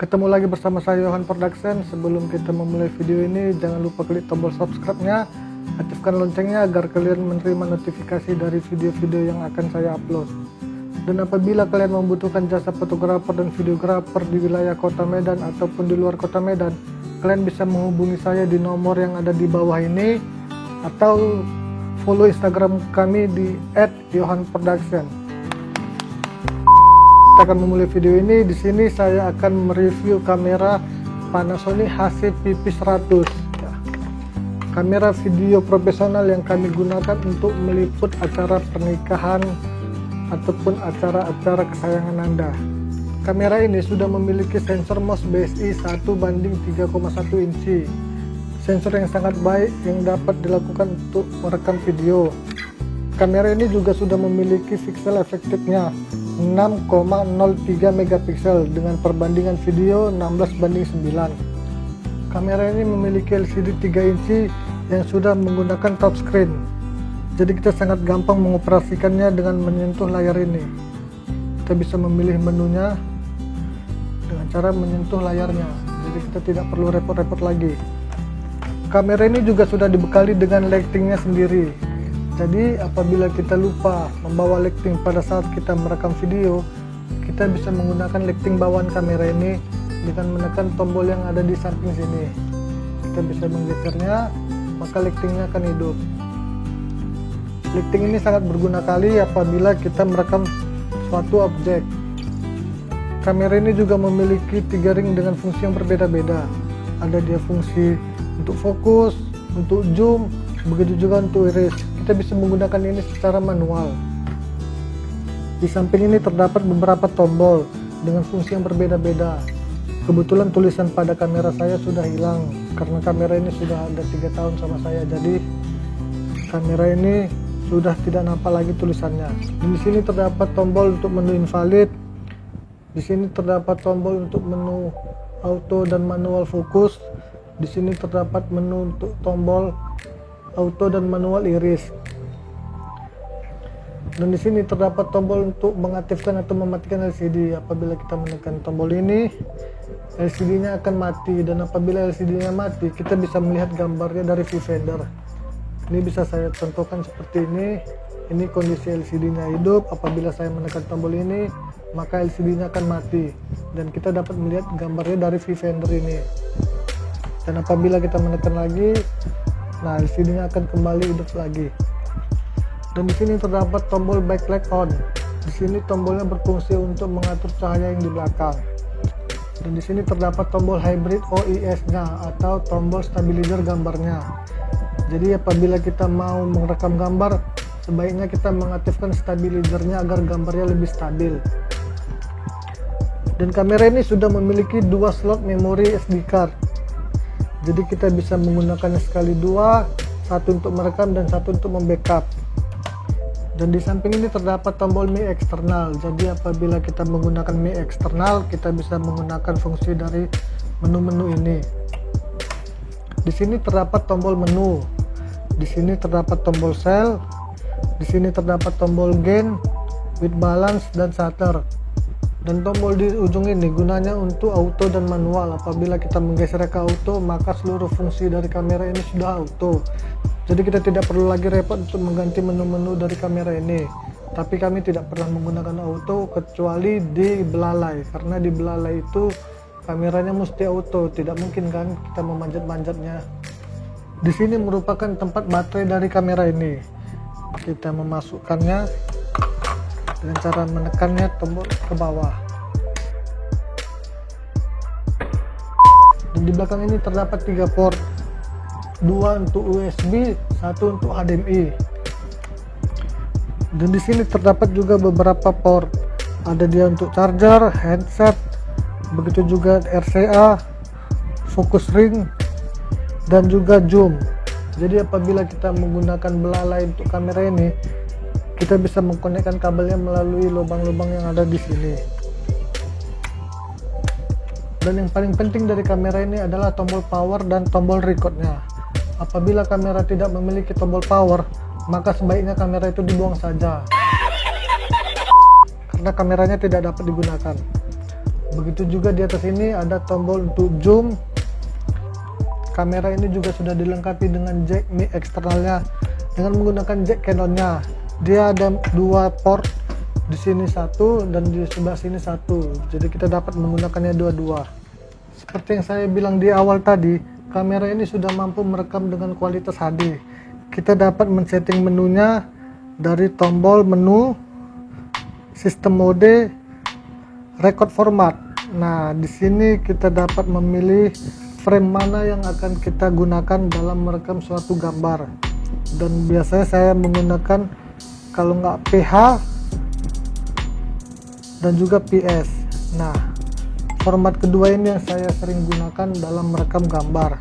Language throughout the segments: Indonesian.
Ketemu lagi bersama saya Johan Production. Sebelum kita memulai video ini, jangan lupa klik tombol subscribe-nya, aktifkan loncengnya agar kalian menerima notifikasi dari video-video yang akan saya upload. Dan apabila kalian membutuhkan jasa fotografer dan videografer di wilayah Kota Medan ataupun di luar Kota Medan, kalian bisa menghubungi saya di nomor yang ada di bawah ini atau follow Instagram kami di @johanproduction. Kita akan memulai video ini. Di sini saya akan mereview kamera Panasonic HC-PP100. Kamera video profesional yang kami gunakan untuk meliput acara pernikahan ataupun acara-acara kesayangan Anda. Kamera ini sudah memiliki sensor MOS BSI 1:3,1 inci. Sensor yang sangat baik yang dapat dilakukan untuk merekam video. Kamera ini juga sudah memiliki pixel efektifnya 6,03 megapiksel dengan perbandingan video 16:9. Kamera ini memiliki LCD 3 inci yang sudah menggunakan touchscreen. Jadi kita sangat gampang mengoperasikannya dengan menyentuh layar ini. Kita bisa memilih menunya dengan cara menyentuh layarnya. Jadi kita tidak perlu repot-repot lagi. Kamera ini juga sudah dibekali dengan lightingnya sendiri. Jadi apabila kita lupa membawa lighting pada saat kita merekam video, kita bisa menggunakan lighting bawaan kamera ini dengan menekan tombol yang ada di samping sini. Kita bisa menggesernya, maka lightingnya akan hidup. Lighting ini sangat berguna kali apabila kita merekam suatu objek. Kamera ini juga memiliki 3 ring dengan fungsi yang berbeda-beda. Ada dia fungsi untuk fokus, untuk zoom, begitu juga untuk iris. Kita bisa menggunakan ini secara manual. Di samping ini terdapat beberapa tombol dengan fungsi yang berbeda-beda. Kebetulan tulisan pada kamera saya sudah hilang karena kamera ini sudah ada 3 tahun sama saya. Jadi kamera ini sudah tidak nampak lagi tulisannya. Di sini terdapat tombol untuk menu invalid. Di sini terdapat tombol untuk menu auto dan manual fokus. Di sini terdapat menu untuk tombol auto dan manual iris. Dan di sini terdapat tombol untuk mengaktifkan atau mematikan LCD. Apabila kita menekan tombol ini, LCD-nya akan mati, dan apabila LCD-nya mati, kita bisa melihat gambarnya dari viewfinder. Ini bisa saya contohkan seperti ini. Ini kondisi LCD-nya hidup. Apabila saya menekan tombol ini, maka LCD-nya akan mati, dan kita dapat melihat gambarnya dari viewfinder ini. Dan apabila kita menekan lagi, nah LCD-nya akan kembali hidup lagi. Dan di sini terdapat tombol backlight on. Di sini tombolnya berfungsi untuk mengatur cahaya yang di belakang. Dan di sini terdapat tombol hybrid OIS-nya atau tombol stabilizer gambarnya. Jadi apabila kita mau merekam gambar, sebaiknya kita mengaktifkan stabilizernya agar gambarnya lebih stabil. Dan kamera ini sudah memiliki 2 slot memori SD card. Jadi kita bisa menggunakannya sekali 2, satu untuk merekam dan satu untuk membackup. Dan di samping ini terdapat tombol MIC eksternal. Jadi apabila kita menggunakan MIC eksternal, kita bisa menggunakan fungsi dari menu-menu ini. Di sini terdapat tombol menu. Di sini terdapat tombol sel. Di sini terdapat tombol gain, width balance, dan shutter. Dan tombol di ujung ini gunanya untuk auto dan manual. Apabila kita menggeser ke auto, maka seluruh fungsi dari kamera ini sudah auto. Jadi kita tidak perlu lagi repot untuk mengganti menu-menu dari kamera ini. Tapi kami tidak pernah menggunakan auto kecuali di belalai, karena di belalai itu kameranya mesti auto. Tidak mungkin kan kita memanjat-manjatnya. Di sini merupakan tempat baterai dari kamera ini. Kita memasukkannya dengan cara menekannya tombol ke bawah. Dan di belakang ini terdapat 3 port, 2 untuk USB, 1 untuk HDMI. Dan di sini terdapat juga beberapa port. Ada dia untuk charger, handset, begitu juga RCA, focus ring, dan juga zoom. Jadi apabila kita menggunakan belalai untuk kamera ini, kita bisa mengkonekkan kabelnya melalui lubang-lubang yang ada di sini. Dan yang paling penting dari kamera ini adalah tombol power dan tombol recordnya. Apabila kamera tidak memiliki tombol power, maka sebaiknya kamera itu dibuang saja, karena kameranya tidak dapat digunakan. Begitu juga di atas ini ada tombol untuk zoom. Kamera ini juga sudah dilengkapi dengan jack mic eksternalnya dengan menggunakan jack Canonnya. Dia ada dua port, di sini satu dan di sebelah sini satu, jadi kita dapat menggunakannya dua-dua. Seperti yang saya bilang di awal tadi, kamera ini sudah mampu merekam dengan kualitas HD. Kita dapat men-setting menunya dari tombol menu, sistem mode, record format. Nah, di sini kita dapat memilih frame mana yang akan kita gunakan dalam merekam suatu gambar. Dan biasanya saya menggunakan, kalau nggak PH dan juga PS. Nah, format kedua ini yang saya sering gunakan dalam merekam gambar.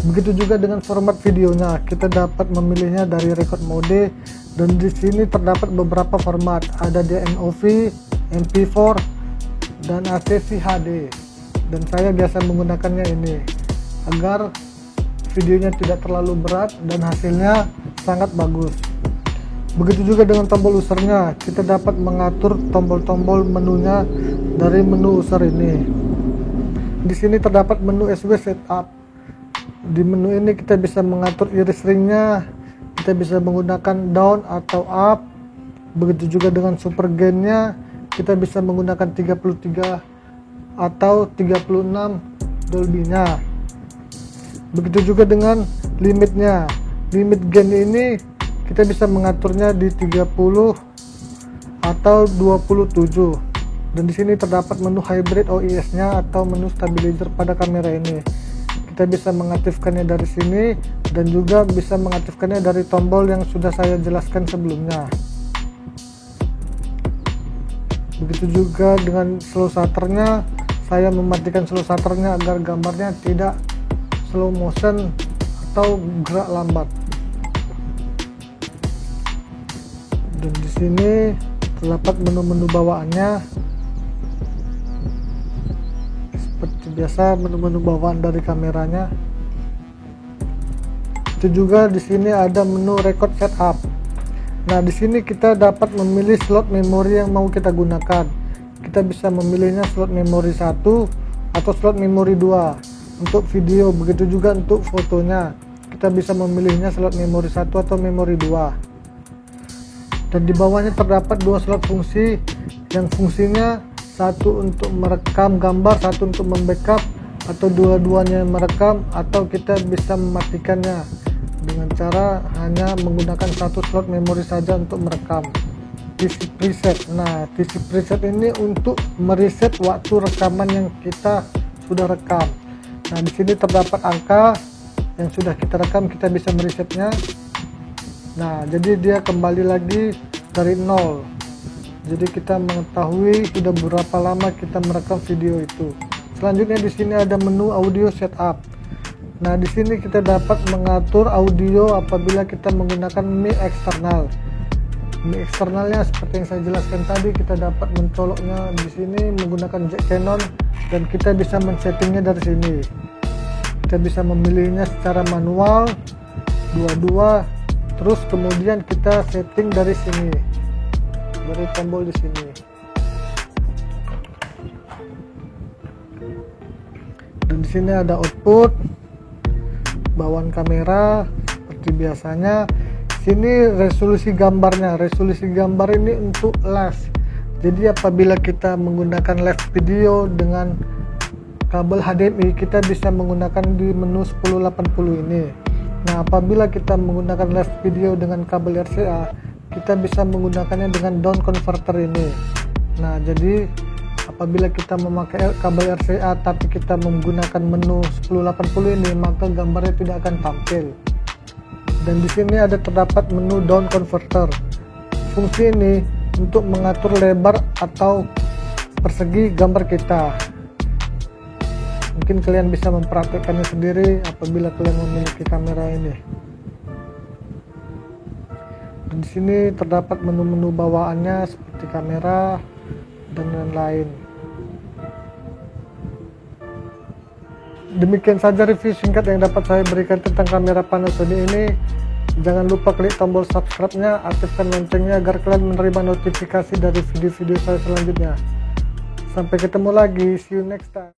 Begitu juga dengan format videonya, kita dapat memilihnya dari record mode, dan di sini terdapat beberapa format, ada DMOV, MP4, dan ACC HD. Dan saya biasa menggunakannya ini agar videonya tidak terlalu berat dan hasilnya sangat bagus. Begitu juga dengan tombol usernya, kita dapat mengatur tombol-tombol menunya dari menu user ini. Di sini terdapat menu SW setup. Di menu ini kita bisa mengatur iris ringnya, kita bisa menggunakan down atau up. Begitu juga dengan super gainnya, kita bisa menggunakan 33 atau 36 Dolby-nya. Begitu juga dengan limitnya. Limit gain ini kita bisa mengaturnya di 30 atau 27. Dan di sini terdapat menu hybrid OIS-nya atau menu stabilizer pada kamera ini. Kita bisa mengaktifkannya dari sini dan juga bisa mengaktifkannya dari tombol yang sudah saya jelaskan sebelumnya. Begitu juga dengan slow shutternya, saya mematikan slow shutternya agar gambarnya tidak slow motion atau gerak lambat. Dan di sini terdapat menu-menu bawaannya. Seperti biasa, menu-menu bawaan dari kameranya. Itu juga di sini ada menu record setup. Nah, di sini kita dapat memilih slot memori yang mau kita gunakan. Kita bisa memilihnya slot memori 1 atau slot memori 2 untuk video. Begitu juga untuk fotonya, kita bisa memilihnya slot memori 1 atau memori 2. Dan di bawahnya terdapat dua slot fungsi, yang fungsinya satu untuk merekam gambar, satu untuk membackup, atau dua-duanya merekam, atau kita bisa mematikannya dengan cara hanya menggunakan satu slot memori saja untuk merekam. TC preset. Nah, TC preset ini untuk mereset waktu rekaman yang kita sudah rekam. Nah, di sini terdapat angka yang sudah kita rekam, kita bisa meresetnya. Nah, jadi dia kembali lagi dari 0. Jadi kita mengetahui sudah berapa lama kita merekam video itu. Selanjutnya di sini ada menu audio setup. Nah, di sini kita dapat mengatur audio apabila kita menggunakan mic eksternal. Mic eksternalnya seperti yang saya jelaskan tadi, kita dapat mencoloknya di sini menggunakan jack Canon dan kita bisa men-settingnya dari sini. Kita bisa memilihnya secara manual, dua-dua, terus kemudian kita setting dari sini, dari tombol di sini. Dan di sini ada output, bawaan kamera seperti biasanya. Sini resolusi gambarnya. Resolusi gambar ini untuk live. Jadi apabila kita menggunakan live video dengan kabel HDMI, kita bisa menggunakan di menu 1080 ini. Nah, apabila kita menggunakan live video dengan kabel RCA, kita bisa menggunakannya dengan down converter ini. Nah, jadi apabila kita memakai kabel RCA tapi kita menggunakan menu 1080 ini, maka gambarnya tidak akan tampil. Dan di sini ada terdapat menu down converter. Fungsi ini untuk mengatur lebar atau persegi gambar kita. Mungkin kalian bisa mempraktekkannya sendiri apabila kalian memiliki kamera ini. Dan di sini terdapat menu-menu bawaannya seperti kamera dan lain-lain. Demikian saja review singkat yang dapat saya berikan tentang kamera Panasonic ini. Jangan lupa klik tombol subscribe-nya, aktifkan loncengnya agar kalian menerima notifikasi dari video-video saya selanjutnya. Sampai ketemu lagi, see you next time.